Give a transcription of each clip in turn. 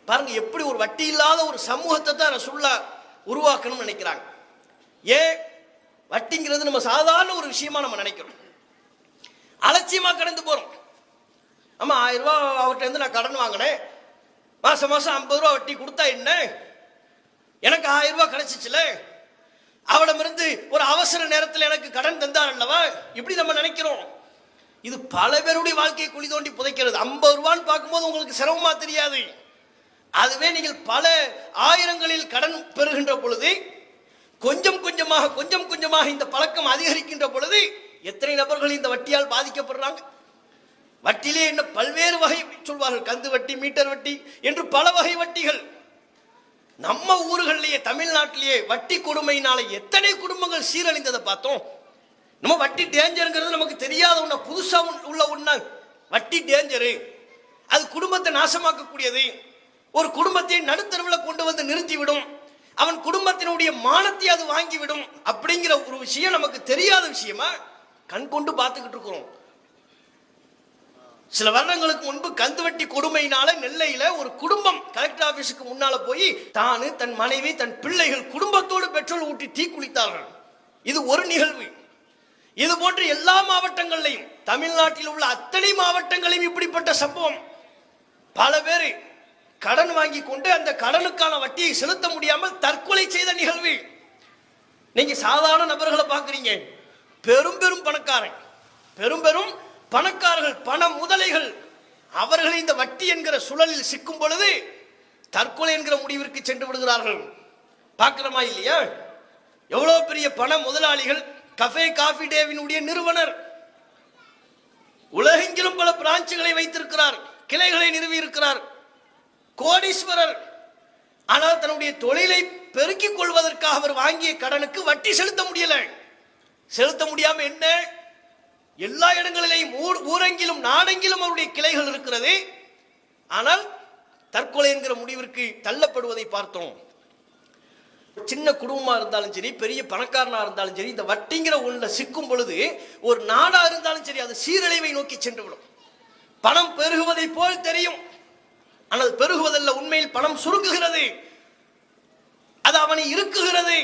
பாருங்க எப்படி ஒரு வட்டி இல்லாத ஒரு சமூகத்தை தான் ரசூலுல்லாஹ் உருவாக்கணும்னு நினைக்கிறாங்க. ஏன் வட்டிங்கிறது நம்ம சாதாரண ஒரு விஷயமா நம்ம நினைக்கிறோம், அலட்சியமா கடந்து போறோம். ஆமா 1000 ரூபாய் அவர்கிட்ட இருந்து நான் கடன் வாங்கினேன், மாசம் மாசம் 50 ரூபாய் வட்டி கொடுத்தா என்ன, எனக்கு 1000 ரூபாய் கிடைச்சிச்சுல, அவடமிருந்து ஒரு அவசர நேரத்தில் எனக்கு கடன் தந்தார் அல்லவா, இப்படி நம்ம நினைக்கிறோம். இது பல பேருடைய வாழ்க்கையை குழி தோண்டி புதைக்கிறது. 50 ரூபான்னு பார்க்கும்போது உங்களுக்கு சிரமமா தெரியாது, அதுவே நீங்கள் பல ஆயிரங்களில் கடன் பெறுகின்ற பொழுது கொஞ்சம் கொஞ்சமாக இந்த பழக்கம் அதிகரிக்கின்ற பொழுது எத்தனை நபர்கள் இந்த வட்டியால் பாதிக்கப்படுறாங்க. வட்டியிலே என்ன பல்வேறு வகை சொல்வார்கள், கந்து வட்டி, மீட்டர் வட்டி என்று பல வகை வட்டிகள். நம்ம ஊர்களிலேயே தமிழ்நாட்டிலேயே வட்டி கொடுமையினால எத்தனை குடும்பங்கள் சீரழிந்ததை பார்த்தோம். நம்ம வட்டி டேஞ்சருங்கிறது நமக்கு தெரியாத ஒண்ணு, புதுசா உள்ள ஒண்ணு. வட்டி டேஞ்சரு, அது குடும்பத்தை நாசமாக்கக்கூடியது, ஒரு குடும்பத்தை நடுத்தருவில் கொண்டு வந்து நிறுத்திவிடும், அவன் குடும்பத்தினுடைய மானத்தை அது வாங்கிவிடும். அப்படிங்கிற ஒரு விஷயம் நமக்கு தெரியாத விஷயமா கண் கொண்டு பார்த்துக்கிட்டு இருக்கிறோம். சில வருடங்களுக்கு முன்பு கந்துவட்டி கொடுமையினால நெல்லையில ஒரு குடும்பம் கலெக்டர் ஆபீஸுக்கு முன்னால போய் தானு, தன் மனைவி, தன் பிள்ளைகள் குடும்பத்தோடு பெட்ரோல் ஊற்றி தீக்குளித்தார்கள். இது ஒரு நிகழ்வு. இது போன்ற எல்லா மாவட்டங்களிலும், தமிழ்நாட்டில் உள்ள அத்தனை மாவட்டங்களையும் இப்படிப்பட்ட சம்பவம். பல பேர் கடன் வாங்கி கொண்டு அந்த கடனுக்கான வட்டியை செலுத்த முடியாமல் தற்கொலை செய்த நிகழ்வு. நீங்க சாதாரண நபர்களை பார்க்குறீங்க, பெரும் பெரும் பணக்காரன், பெரும் பெரும் பணக்காரர்கள், பண முதலைகள், அவர்களை இந்த வட்டி என்கிற சுழலில் சிக்கும் பொழுது தற்கொலை என்கிற முடிவிற்கு சென்று விடுகிறார்கள். பார்க்கிறோமா இல்லையா? எவ்வளவு பெரிய பண முதலாளிகள், கஃபே காஃபி டேவினுடைய நிறுவனர், உலகெங்கிலும் பல பிரான்ச்சுகளை வைத்திருக்கிறார், கிளைகளை நிறுவி இருக்கிறார், கோடீஸ்வரர். ஆனால் தன்னுடைய தொழிலை பெருக்கிக் கொள்வதற்காக அவர் வாங்கிய கடனுக்கு வட்டி செலுத்த முடியல. செலுத்த முடியாம என்ன, எல்லா இடங்களிலேயும் ஊரெங்கிலும் நாடெங்கிலும் அவருடைய கிளைகள் இருக்கிறது. ஆனால் தற்கொலை என்கிற முடிவிற்கு தள்ளப்படுவதை பார்த்தோம். சின்ன குடும்பமா இருந்தாலும் சரி, பெரிய பணக்காரனா இருந்தாலும் சரி, இந்த வட்டிங்கிற ஒன்றை சிக்கும் பொழுது ஒரு நாடா இருந்தாலும் சரி, அது சீரழிவை நோக்கி சென்று விடும். பணம் பெருகுவதை போல் தெரியும், ஆனால் பெருகுவதல்ல, உண்மையில் பணம் சுருங்குகிறது, அது அவனை இருக்குகிறது.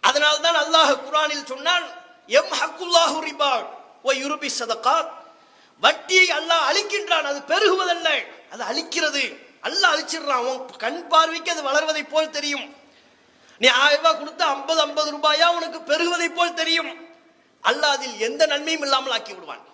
அதனால்தான் அல்லாஹ் குர்ஆனில் சொன்னான், யம்ஹக்குல்லாஹு ரிபா வ யுர்பி ஸதகாத். வட்டியை அல்லாஹ் அழிக்கின்றான், அது பெருகுவதல்ல, அது அழிக்கிறது. அல்லாஹ் அழிச்சிடுறான். உன் கண் பார்வைக்கு அது வளர்வதை போல் தெரியும். நீ 1000 ரூபாய் கொடுத்தா 50 ரூபாயா உனக்கு பெருகுவதை போல் தெரியும். அல்லாஹ் அதில் எந்த நன்மையும் இல்லாமல் ஆக்கி விடுவான்.